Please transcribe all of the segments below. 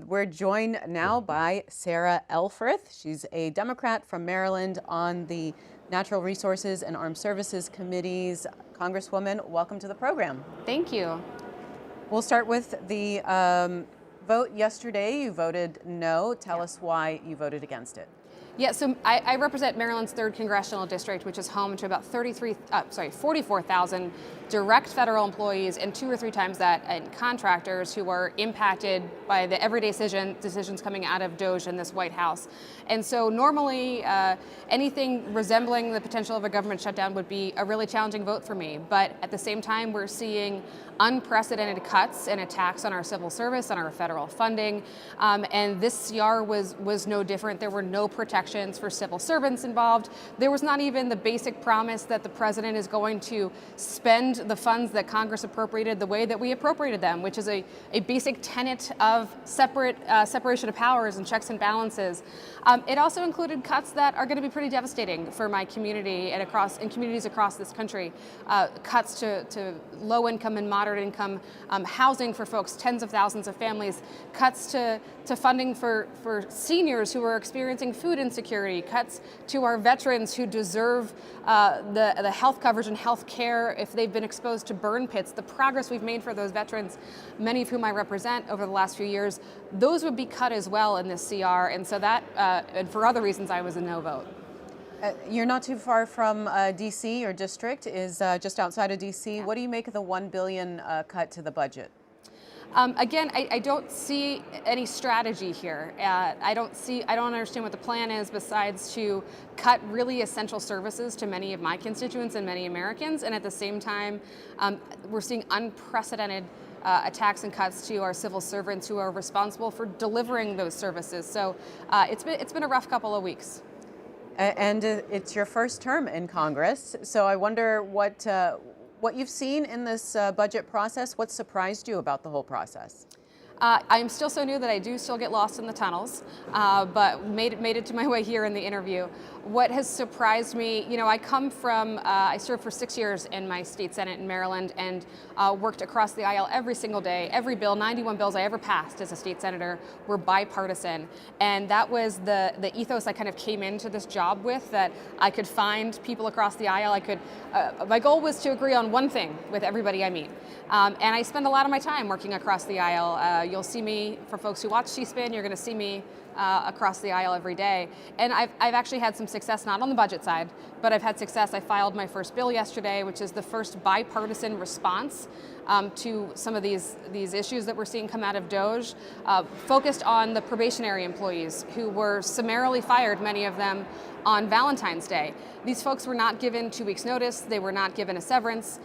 We're joined now by Sarah Elfreth. She's a Democrat from Maryland on the Natural Resources and Armed Services Committees. Congresswoman, welcome to the program. Thank you. We'll start with the vote yesterday. You voted no. Tell us why you voted against it. Yeah, so I represent Maryland's 3rd Congressional District, which is home to about 44,000 direct federal employees and 2 or 3 times that in contractors who are impacted by the everyday decisions coming out of DOGE in this White House. And so normally anything resembling the potential of a government shutdown would be a really challenging vote for me. But at the same time, we're seeing unprecedented cuts and attacks on our civil service, on our federal funding. And this CR was no different. There were no protections for civil servants involved. There was not even the basic promise that the president is going to spend the funds that Congress appropriated the way that we appropriated them, which is a basic tenet of separation of powers and checks and balances. It also included cuts that are going to be pretty devastating for my community and communities across this country. Cuts to low income and moderate income housing for folks, tens of thousands of families. Cuts to funding for seniors who are experiencing food insecurity. Cuts to our veterans who deserve the health coverage and health care if they've been exposed to burn pits. The progress we've made for those veterans, many of whom I represent over the last few years, those would be cut as well in this CR. And so that, and for other reasons, I was a no vote. You're not too far from D.C. Your district is just outside of D.C. Yeah. What do you make of the $1 billion cut to the budget? Again, I don't see any strategy here. I don't understand what the plan is besides to cut really essential services to many of my constituents and many Americans. And at the same time, we're seeing unprecedented attacks and cuts to our civil servants who are responsible for delivering those services. So it's been a rough couple of weeks. And it's your first term in Congress, so I wonder what you've seen in this budget process. What surprised you about the whole process? I'm still so new that I do still get lost in the tunnels, but made it to my way here in the interview. What has surprised me, I come from, I served for 6 years in my state senate in Maryland and worked across the aisle every single day. Every bill, 91 bills I ever passed as a state senator were bipartisan. And that was the ethos I kind of came into this job with, that I could find people across the aisle. My goal was to agree on one thing with everybody I meet. And I spend a lot of my time working across the aisle. You'll see me, for folks who watch C-SPAN, you're going to see me across the aisle every day. And I've actually had some success, not on the budget side, but I've had success. I filed my first bill yesterday, which is the first bipartisan response to some of these issues that we're seeing come out of DOGE, focused on the probationary employees who were summarily fired, many of them on Valentine's Day. These folks were not given 2 weeks notice. They were not given a severance.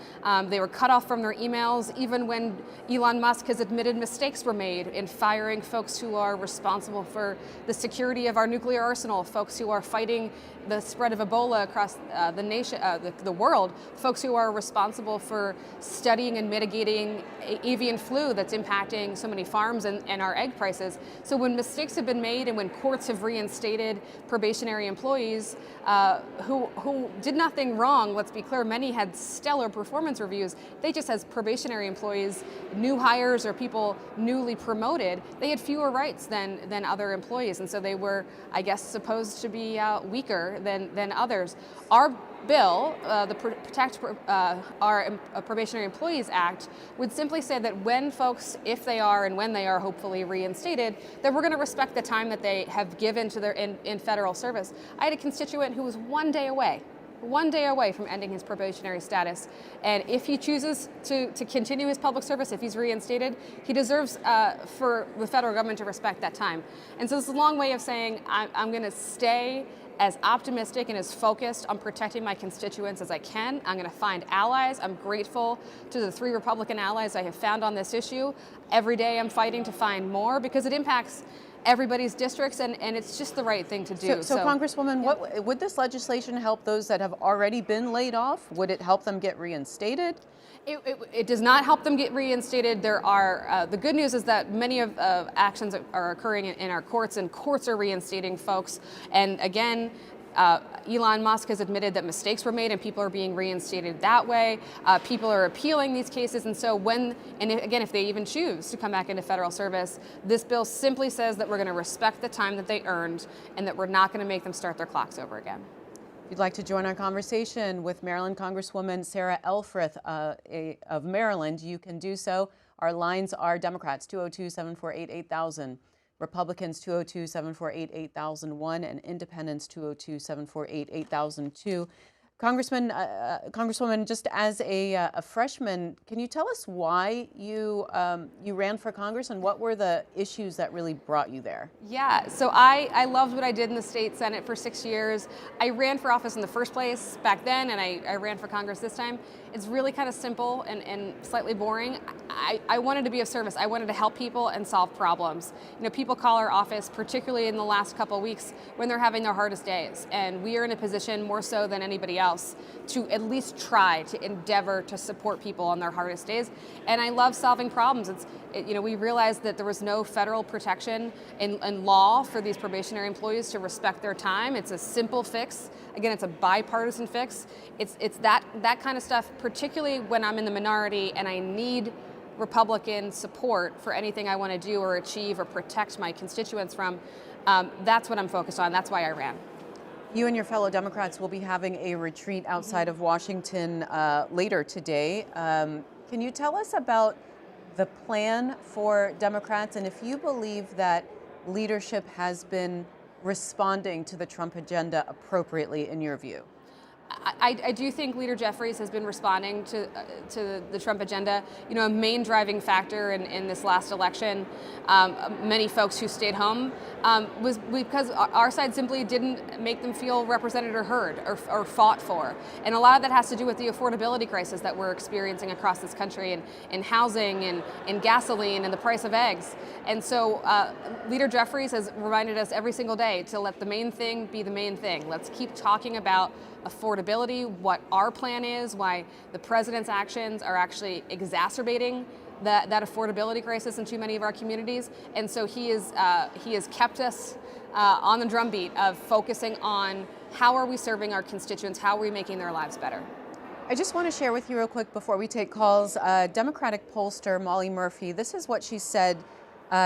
They were cut off from their emails, even when Elon Musk has admitted mistakes were made in firing folks who are responsible for the security of our nuclear arsenal, folks who are fighting the spread of Ebola across the nation, the world, folks who are responsible for studying and mitigating avian flu that's impacting so many farms and our egg prices. So when mistakes have been made and when courts have reinstated probationary employees who did nothing wrong, let's be clear, many had stellar performance reviews. They just, as probationary employees, new hires or people newly promoted, they had fewer rights than other employees. And so they were, I guess, supposed to be weaker than others. Our bill, the Protect Our Probationary Employees Act, would simply say that when folks, if they are and when they are hopefully reinstated, that we're going to respect the time that they have given to their in federal service. I had a constituent who was 1 day away from ending his probationary status. And if he chooses to continue his public service, if he's reinstated, he deserves for the federal government to respect that time. And so this is a long way of saying I'm going to stay as optimistic and as focused on protecting my constituents as I can. I'm going to find allies. I'm grateful to the 3 Republican allies I have found on this issue. Every day I'm fighting to find more because it impacts everybody's districts, and it's just the right thing to do. So Congresswoman, yeah. Would this legislation help those that have already been laid off? Would it help them get reinstated? It does not help them get reinstated. There are the good news is that many of actions are occurring in our courts, and courts are reinstating folks. And again, Elon Musk has admitted that mistakes were made and people are being reinstated that way. People are appealing these cases, and so if they even choose to come back into federal service, this bill simply says that we're going to respect the time that they earned and that we're not going to make them start their clocks over again. If you'd like to join our conversation with Maryland Congresswoman Sarah Elfreth of Maryland, you can do so. Our lines are Democrats 202-748-8000, Republicans 202-748-8001, and Independents 202-748-8002. Congresswoman, just as a freshman, can you tell us why you ran for Congress and what were the issues that really brought you there? Yeah, so I loved what I did in the state Senate for 6 years. I ran for office in the first place back then, and I ran for Congress this time. It's really kind of simple and slightly boring. I wanted to be of service. I wanted to help people and solve problems. You know, people call our office, particularly in the last couple of weeks, when they're having their hardest days. And we are in a position more so than anybody else to at least try to endeavor to support people on their hardest days. And I love solving problems. We realized that there was no federal protection in law for these probationary employees to respect their time. It's a simple fix. Again, it's a bipartisan fix. It's that kind of stuff, particularly when I'm in the minority and I need Republican support for anything I want to do or achieve or protect my constituents from. That's what I'm focused on. That's why I ran. You and your fellow Democrats will be having a retreat outside of Washington later today. Can you tell us about the plan for Democrats and if you believe that leadership has been responding to the Trump agenda appropriately in your view? I do think Leader Jeffries has been responding to the Trump agenda. You know, a main driving factor in this last election, many folks who stayed home, was because our side simply didn't make them feel represented or heard or fought for. And a lot of that has to do with the affordability crisis that we're experiencing across this country in housing and in gasoline and the price of eggs. And so Leader Jeffries has reminded us every single day to let the main thing be the main thing. Let's keep talking about affordability, what our plan is, why the president's actions are actually exacerbating that affordability crisis in too many of our communities. And so he has kept us on the drumbeat of focusing on how are we serving our constituents, how are we making their lives better. I just want to share with you real quick before we take calls, Democratic pollster Molly Murphy, this is what she said.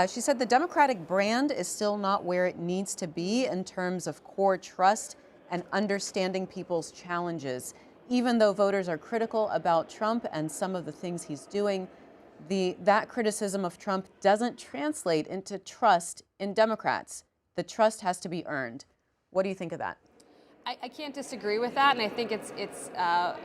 She said the Democratic brand is still not where it needs to be in terms of core trust and understanding people's challenges. Even though voters are critical about Trump and some of the things he's doing, that criticism of Trump doesn't translate into trust in Democrats. The trust has to be earned. What do you think of that? I can't disagree with that, and I think the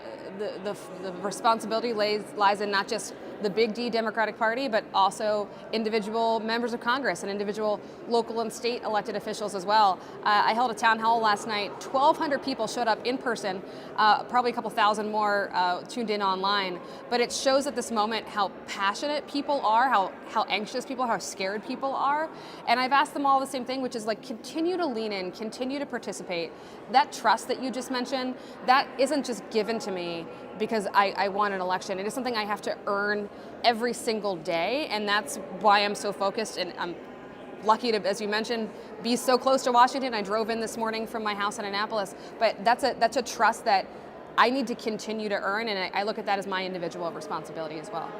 responsibility lies in not just the big D Democratic Party, but also individual members of Congress and individual local and state elected officials as well. I held a town hall last night. 1,200 people showed up in person, probably a couple thousand more tuned in online. But it shows at this moment how passionate people are, how anxious people are, how scared people are. And I've asked them all the same thing, which is like continue to lean in, continue to participate. That trust that you just mentioned, that isn't just given to me because I won an election. It is something I have to earn every single day, and that's why I'm so focused. And I'm lucky to, as you mentioned, be so close to Washington. I drove in this morning from my house in Annapolis, but that's a trust that I need to continue to earn, and I look at that as my individual responsibility as well.